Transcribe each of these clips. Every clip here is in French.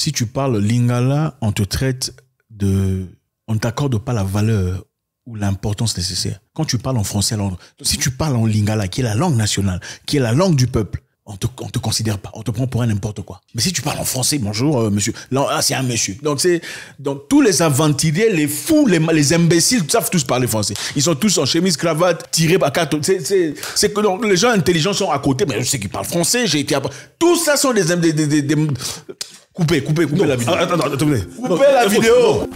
si tu parles lingala, on te traite de... On ne t'accorde pas la valeur ou l'importance nécessaire. Quand tu parles en français, alors, si tu parles en lingala, qui est la langue nationale, qui est la langue du peuple, on te considère pas, on te prend pour un n'importe quoi. Mais si tu parles en français, bonjour monsieur, là c'est un monsieur. Donc tous les aventuriers, les fous, les imbéciles savent tous parler français. Ils sont tous en chemise, cravate, tirés par quatre. C'est que donc, les gens intelligents sont à côté, mais je sais qu'ils parlent français, j'ai été à... Tout ça sont des Coupez la vidéo. Attendez. Coupez la vidéo.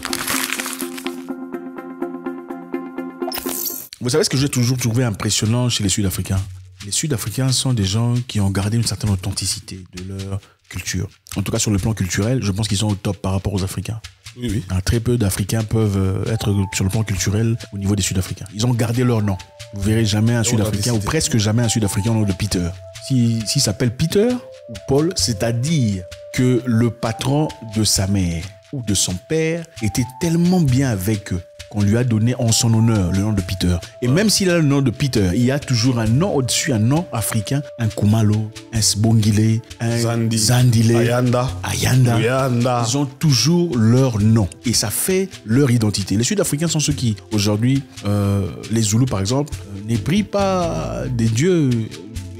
Vous savez ce que j'ai toujours trouvé impressionnant chez les Sud-Africains? Les Sud-Africains sont des gens qui ont gardé une certaine authenticité de leur culture. En tout cas, sur le plan culturel, je pense qu'ils sont au top par rapport aux Africains. Oui. Très peu d'Africains peuvent être sur le plan culturel au niveau des Sud-Africains. Ils ont gardé leur nom. Vous verrez jamais un Sud-Africain, ou presque jamais un Sud-Africain au nom de Peter. S'il s'appelle Peter ou Paul, c'est-à-dire que le patron de sa mère ou de son père était tellement bien avec eux qu'on lui a donné en son honneur le nom de Peter. Et même s'il a le nom de Peter, il y a toujours un nom au-dessus, un nom africain, un Kumalo, un Sbongile, un Zandile, Ayanda. Ils ont toujours leur nom et ça fait leur identité. Les Sud-Africains sont ceux qui, aujourd'hui, les Zoulous par exemple, ne prient pas des dieux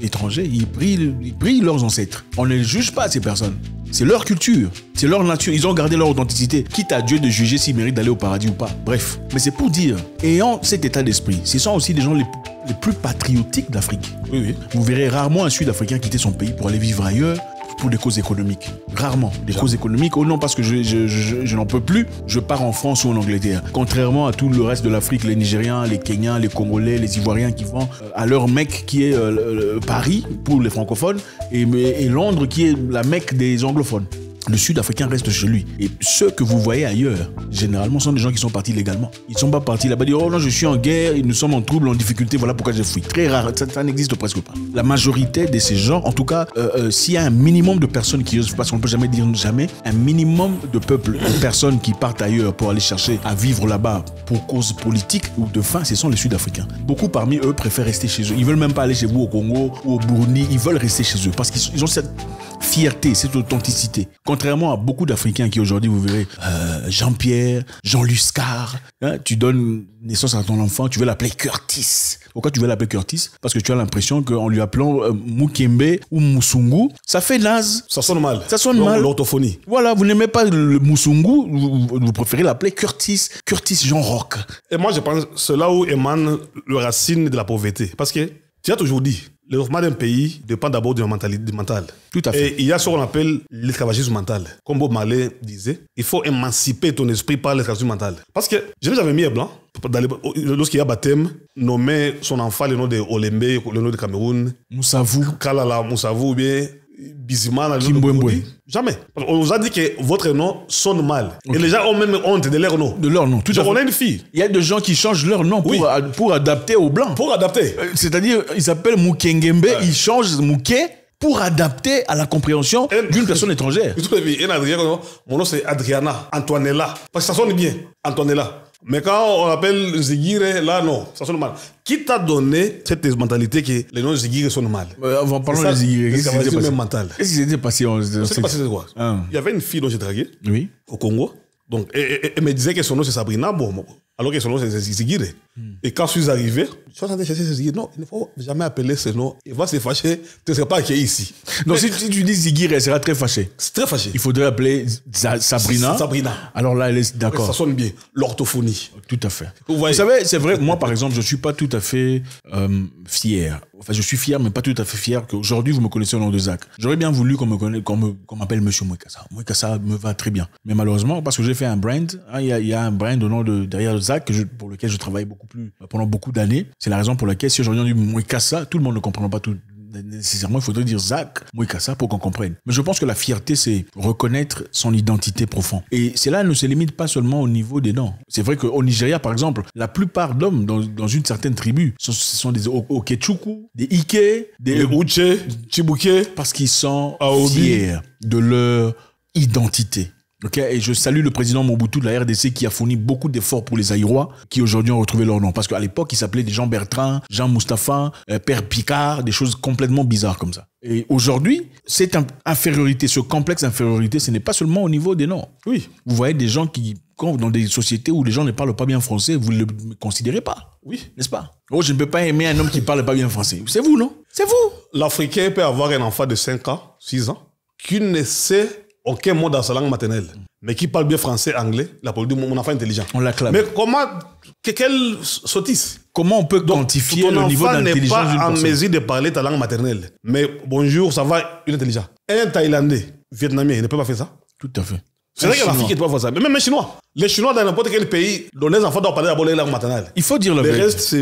étrangers, ils prient leurs ancêtres. On ne juge pas ces personnes. C'est leur culture, c'est leur nature. Ils ont gardé leur authenticité. Quitte à Dieu de juger s'ils méritent d'aller au paradis ou pas. Bref, mais c'est pour dire, ayant cet état d'esprit, ce sont aussi des gens les plus patriotiques d'Afrique. Oui. Vous verrez rarement un Sud-Africain quitter son pays pour aller vivre ailleurs pour des causes économiques. Rarement. Des causes économiques. Oh non, parce que je n'en peux plus, je pars en France ou en Angleterre. Contrairement à tout le reste de l'Afrique, les Nigériens, les Kenyans, les Congolais, les Ivoiriens qui vont à leur Mecque qui est Paris pour les francophones et Londres qui est la Mecque des anglophones. Le Sud-Africain reste chez lui. Et ceux que vous voyez ailleurs, généralement, sont des gens qui sont partis légalement. Ils ne sont pas partis là-bas, dire « Oh non, je suis en guerre, nous sommes en trouble, en difficulté, voilà pourquoi j'ai fui. » Très rare, ça n'existe presque pas. La majorité de ces gens, en tout cas, s'il y a un minimum de personnes qui osent, parce qu'on ne peut jamais dire jamais, un minimum de peuples, de personnes qui partent ailleurs pour aller chercher à vivre là-bas pour cause politique ou de faim, ce sont les Sud-Africains. Beaucoup parmi eux préfèrent rester chez eux. Ils ne veulent même pas aller chez vous au Congo ou au Burundi, ils veulent rester chez eux parce qu'ils ont cette fierté, cette authenticité. Contrairement à beaucoup d'Africains qui aujourd'hui, vous verrez, Jean-Pierre, Jean-Luscar, hein, tu donnes naissance à ton enfant, tu veux l'appeler Curtis. Pourquoi tu veux l'appeler Curtis? Parce que tu as l'impression qu'en lui appelant Mukembe ou Musungu, ça fait naze. Ça sonne mal. Ça sonne mal. L'orthophonie. Voilà, vous n'aimez pas le Musungu, vous préférez l'appeler Curtis Jean Rock. Et moi, je pense que c'est là où émane le racine de la pauvreté. Parce que tu as toujours dit, le développement d'un pays dépend d'abord du mental. Tout à fait. Et il y a ce qu'on appelle l'esclavagisme mental. Comme Bob Marley disait, il faut émanciper ton esprit par l'esclavagisme mental. Parce que j'avais mis un blanc, lorsqu'il y a baptême, nommer son enfant le nom de Olembe, le nom de Cameroun, Moussavou, Kalala Moussavou, ou bien Bizimana, Kimbwembwe. Jamais. On nous a dit que votre nom sonne mal. Okay. Et les gens ont même honte de leur nom. De leur nom, tout à fait. On a une fille. Il y a des gens qui changent leur nom pour adapter aux blancs. Pour adapter. C'est-à-dire, ils s'appellent Mukengembe, ils changent Mouké pour adapter à la compréhension d'une personne étrangère. Mon nom c'est Adriana, Antoinella. Parce que ça sonne bien, Antoinella. Mais quand on appelle Zigire, là, non, ça sonne mal. Qui t'a donné cette mentalité que les noms Zigire sonnent mal? Avant, parlons de Zigire. Qu'est-ce qui s'était passé Qu'est-ce qui s'est passé, c'est quoi? Il y avait une fille dont j'ai dragué au Congo. Donc, elle me disait que son nom c'est Sabrina, alors que son nom c'est Zigire. Et quand je suis arrivé, je suis en train de chercher Zigire. Non, il ne faut jamais appeler ce nom. Il va se fâcher, tu ne seras pas accueilli ici. Donc, si tu dis Zigire, elle sera très fâchée. C'est très fâché. Il faudrait appeler Sabrina. Alors là, elle est d'accord. Ça sonne bien. L'orthophonie. Tout à fait. Vous savez, c'est vrai, moi, par exemple, je ne suis pas tout à fait fier. Enfin, je suis fier, mais pas tout à fait fier qu'aujourd'hui, vous me connaissez au nom de Zach. J'aurais bien voulu qu'on m'appelle Monsieur Mwekassa. Mwekassa me va très bien. Mais malheureusement, parce que j'ai fait un brand, il y a un brand au nom de derrière Zach pour lequel je travaille pendant beaucoup d'années. C'est la raison pour laquelle, si aujourd'hui on dit Mwekassa, tout le monde ne comprend pas tout. Nécessairement, il faudrait dire Zach Mwekassa pour qu'on comprenne. Mais je pense que la fierté, c'est reconnaître son identité profonde. Et cela ne se limite pas seulement au niveau des noms. C'est vrai qu'au Nigeria, par exemple, la plupart d'hommes dans une certaine tribu, ce sont des Okechukwu, des Ike, des Uche, Chibuke, parce qu'ils sont fiers de leur identité. Ok, et je salue le président Mobutu de la RDC qui a fourni beaucoup d'efforts pour les Aïrois qui aujourd'hui ont retrouvé leur nom. Parce qu'à l'époque, ils s'appelaient des Jean Bertrand, Jean Moustapha, Père Picard, des choses complètement bizarres comme ça. Et aujourd'hui, cette infériorité, ce complexe d'infériorité, ce n'est pas seulement au niveau des noms. Oui. Vous voyez des gens qui, dans des sociétés où les gens ne parlent pas bien français, vous ne le considérez pas. Oui. N'est-ce pas? Oh, je ne peux pas aimer un homme qui ne parle pas bien français. C'est vous, non? C'est vous. L'Africain peut avoir un enfant de 5 ans, 6 ans, qui ne sait aucun mot dans sa langue maternelle, mais qui parle bien français, anglais, la politique, mon enfant intelligent. On l'acclame. Mais comment, quelle sottise? Comment on peut quantifier le niveau d'intelligence d'une personne? Ton enfant n'est pas en mesure de parler ta langue maternelle. Mais bonjour, ça va, il est intelligent. Un Thaïlandais, Vietnamien, il ne peut pas faire ça? Tout à fait. C'est vrai que l'Afrique ne peut pas faire ça. Mais même les Chinois. Les Chinois, dans n'importe quel pays, dont les enfants doivent parler d'abord les langues maternelles. Il faut dire le reste,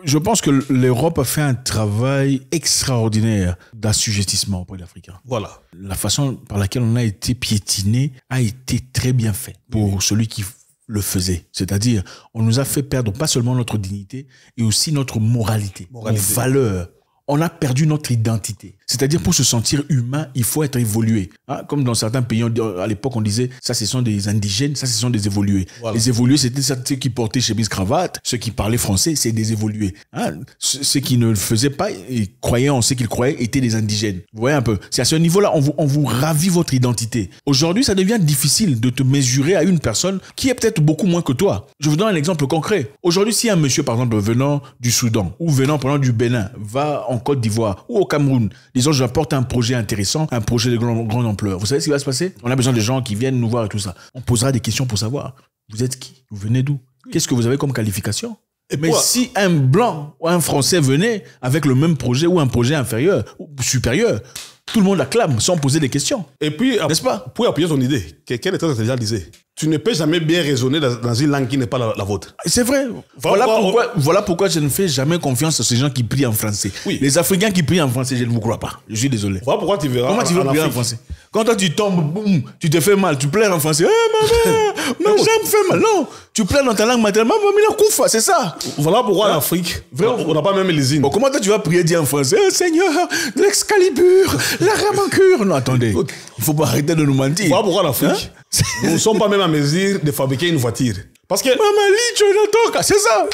je pense que l'Europe a fait un travail extraordinaire d'assujettissement auprès des Africains. Voilà. La façon par laquelle on a été piétiné a été très bien faite pour celui qui le faisait. C'est-à-dire, on nous a fait perdre pas seulement notre dignité, et aussi notre moralité. Nos valeurs. On a perdu notre identité. C'est-à-dire, pour se sentir humain, il faut être évolué. Hein? Comme dans certains pays, à l'époque, on disait, ça, ce sont des indigènes, ça, ce sont des évolués. Voilà. Les évolués, c'était ceux qui portaient chemise cravate, ceux qui parlaient français, c'est des évolués. Hein? Ceux qui ne le faisaient pas et croyaient en ce qu'ils croyaient étaient des indigènes. Vous voyez un peu? C'est à ce niveau-là, on vous ravit votre identité. Aujourd'hui, ça devient difficile de te mesurer à une personne qui est peut-être beaucoup moins que toi. Je vous donne un exemple concret. Aujourd'hui, si un monsieur, par exemple, venant du Soudan ou venant, par exemple, du Bénin, va en Côte d'Ivoire ou au Cameroun, disons, j'apporte un projet intéressant, un projet de grande ampleur. Vous savez ce qui va se passer? On a besoin de gens qui viennent nous voir et tout ça. On posera des questions pour savoir, vous êtes qui? Vous venez d'où? Qu'est-ce que vous avez comme qualification? Mais si un blanc ou un français venait avec le même projet ou un projet inférieur ou supérieur, tout le monde acclame sans poser des questions. Et puis, n'est-ce pas? Pour appuyer ton idée, quelqu'un de très intelligent disait, tu ne peux jamais bien raisonner dans une langue qui n'est pas la vôtre. C'est vrai. Voilà pourquoi je ne fais jamais confiance à ces gens qui prient en français. Oui. Les Africains qui prient en français, je ne vous crois pas. Je suis désolé. Voilà pourquoi tu verras. Comment tu veux prier en français? Quand toi tu tombes, boum, tu te fais mal, tu pleures en français. Ma jambe fait mal. Non, tu pleures dans ta langue maternelle. C'est ça. Voilà pourquoi en Afrique, on n'a pas même les hymnes. Bon, comment toi tu vas prier dire en français, Seigneur, l'Excalibur, la Ramancure? Non, attendez. Il ne faut pas arrêter de nous mentir. Voilà pourquoi en Afrique, nous ne sommes pas même en mesure de fabriquer une voiture. Parce que... c'est ça.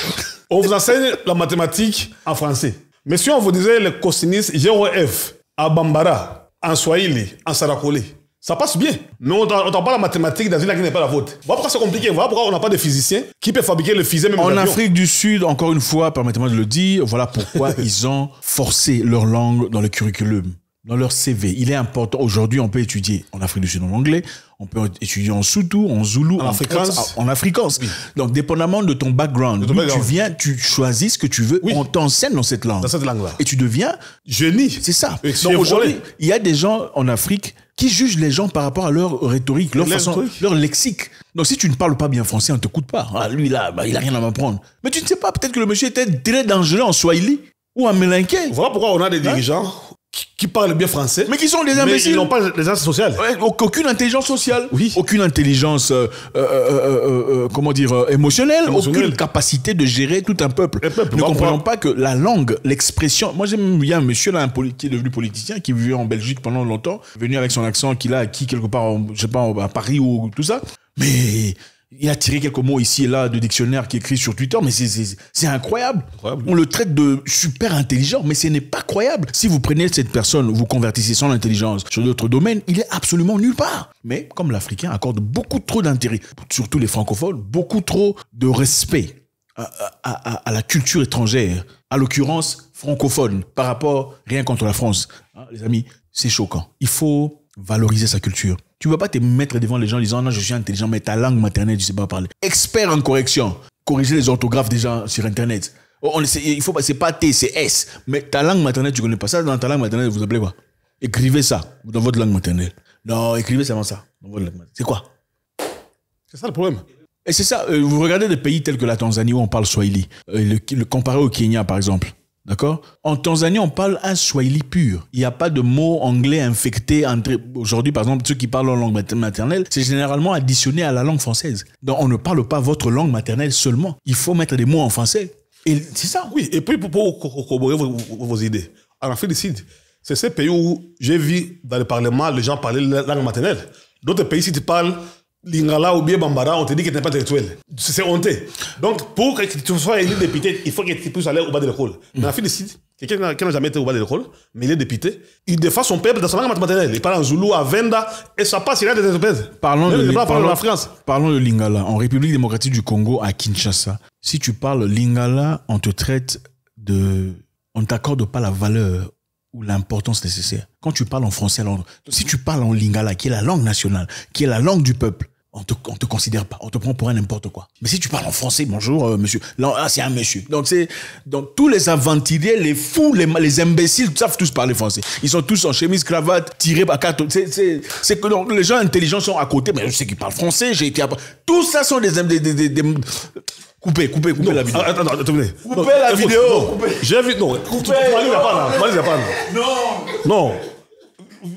On vous enseigne la mathématique en français. Mais si on vous disait les cosinus GOF, à Bambara, en Swahili, en Sarakole, ça passe bien. Mais on n'entend pas la mathématique dans une langue qui n'est pas la vôtre. Voilà pourquoi c'est compliqué. Voilà pourquoi on n'a pas de physicien qui peut fabriquer le fusée même en Afrique du Sud, encore une fois, permettez-moi de le dire, voilà pourquoi ils ont forcé leur langue dans le curriculum. Dans leur CV. Il est important. Aujourd'hui, on peut étudier en Afrique du Sud en anglais, on peut étudier en Soutou, en Zoulou, en afrikaans. Oui. Donc, dépendamment de ton background, d'où tu viens, tu choisis ce que tu veux, on t'enseigne dans cette langue. Dans cette langue-là. Et tu deviens génie. C'est ça. Donc, aujourd'hui, il y a des gens en Afrique qui jugent les gens par rapport à leur rhétorique, leur façon, leur lexique. Donc, si tu ne parles pas bien français, on ne t'écoute pas. Ah, lui, là, il n'a rien à m'apprendre. Mais tu ne sais pas, peut-être que le monsieur était très dangereux en Swahili ou en mélinqué. Voilà pourquoi on a des dirigeants qui parlent bien français, mais qui sont des imbéciles. Mais ils n'ont pas l'intelligence sociale. Aucune intelligence sociale. Oui. Aucune intelligence, émotionnelle. Aucune capacité de gérer tout un peuple. Ne comprenons pas que la langue, l'expression... Moi, j'aime bien un monsieur là, qui est devenu politicien, qui vivait en Belgique pendant longtemps, venu avec son accent qu'il a acquis quelque part, je sais pas, à Paris ou tout ça. Mais... il a tiré quelques mots ici et là de dictionnaire qui est écrit sur Twitter, mais c'est incroyable. On le traite de super intelligent, mais ce n'est pas croyable. Si vous prenez cette personne, vous convertissez son intelligence sur d'autres domaines, il est absolument nulle part. Mais comme l'Africain accorde beaucoup trop d'intérêt, surtout les francophones, beaucoup trop de respect à la culture étrangère, à l'occurrence francophone, par rapport, rien contre la France. Hein, les amis, c'est choquant. Il faut valoriser sa culture. Tu ne vas pas te mettre devant les gens en disant « Non, je suis intelligent, mais ta langue maternelle, tu ne sais pas parler. » Expert en correction. Corriger les orthographes des gens sur Internet. C'est pas T, c'est S. Mais ta langue maternelle, tu ne connais pas ça. Dans ta langue maternelle, vous appelez quoi? Écrivez ça dans votre langue maternelle. Non, écrivez seulement ça dans votre langue maternelle. C'est quoi? C'est ça le problème. Et c'est ça. Vous regardez des pays tels que la Tanzanie où on parle Swahili. Comparé au Kenya, par exemple. D'accord? En Tanzanie, on parle un Swahili pur. Il n'y a pas de mots anglais infectés. Aujourd'hui, par exemple, ceux qui parlent en langue maternelle, c'est généralement additionné à la langue française. Donc, on ne parle pas votre langue maternelle seulement. Il faut mettre des mots en français. Et c'est ça. Oui, et puis pour corroborer vos idées, en Afrique du Sud, c'est ces pays où j'ai vu dans le Parlement, les gens parler la langue maternelle. D'autres pays, si tu parles Lingala ou bien Bambara, on te dit que tu n'es pas intellectuel. C'est honteux. Donc, pour que tu sois élu député, il faut que tu puisses aller au bas de l'école. Mais la fille décide, quelqu'un qui n'a jamais été au bas de l'école, mais il est député, il défend son peuple dans sa langue maternelle. Il parle en Zoulou, à Venda, et ça passe, il a des entreprises. Parlons de Lingala. En République démocratique du Congo, à Kinshasa, si tu parles Lingala, on te traite de... On ne t'accorde pas la valeur ou l'importance nécessaire. Quand tu parles en français, alors, si tu parles en Lingala, qui est la langue nationale, qui est la langue du peuple, on te considère pas, on te prend pour un n'importe quoi. Mais si tu parles en français, bonjour monsieur, là c'est un monsieur. Donc tous les aventuriers, les fous, les imbéciles savent tous parler français. Ils sont tous en chemise, cravate, tirés par quatre. C'est que donc, les gens intelligents sont à côté, mais je sais qu'ils parlent français, j'ai été à... Tout ça sont des Coupez la vidéo. Attends, attendez. Coupez la vidéo. J'ai vu, non. Coupez. Non.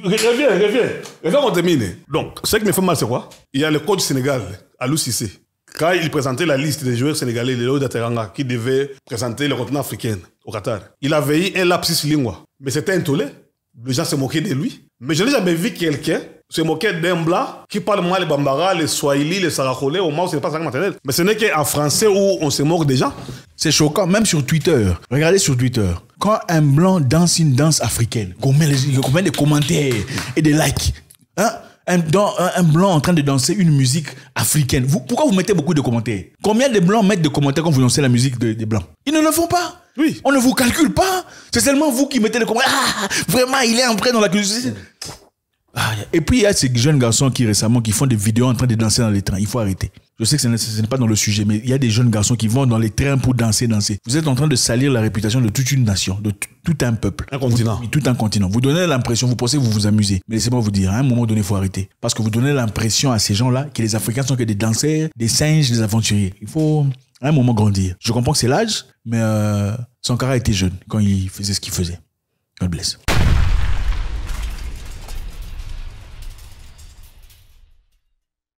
Reviens, on termine. Donc, ce qui me fait mal, c'est quoi? Il y a le coach du Sénégal, Alou Cissé. Quand il présentait la liste des joueurs sénégalais, les Léo Dateranga, qui devaient présenter le continent africain au Qatar, il avait eu un lapsus lingua. Mais c'était intoléré. Les gens se moquaient de lui. Mais je n'ai jamais vu quelqu'un se moquer d'un blanc qui parle moins les Bambara, les Swahili, les Sarakholais, au moins où ce n'est pas sa langue maternelle. Mais ce n'est qu'en français où on se moque des gens. C'est choquant, même sur Twitter. Regardez sur Twitter. Quand un blanc danse une danse africaine, combien de commentaires et des likes. Hein? Un blanc en train de danser une musique africaine. Pourquoi vous mettez beaucoup de commentaires? Combien de blancs mettent des commentaires quand vous dansez la musique des blancs? Ils ne le font pas. Oui. On ne vous calcule pas. C'est seulement vous qui mettez les commentaires. Ah, vraiment, il est entré dans la culture. Ah, et puis il y a ces jeunes garçons qui font des vidéos en train de danser dans les trains. Il faut arrêter. Je sais que ce n'est pas dans le sujet, mais il y a des jeunes garçons qui vont dans les trains pour danser. Vous êtes en train de salir la réputation de toute une nation, de tout un peuple. Un continent. Tout un continent. Vous donnez l'impression, vous pensez que vous vous amusez. Mais laissez-moi vous dire, à un moment donné, il faut arrêter. Parce que vous donnez l'impression à ces gens-là que les Africains sont que des danseurs, des singes, des aventuriers. Il faut à un moment grandir. Je comprends que c'est l'âge, mais Sankara était jeune quand il faisait ce qu'il faisait. God bless.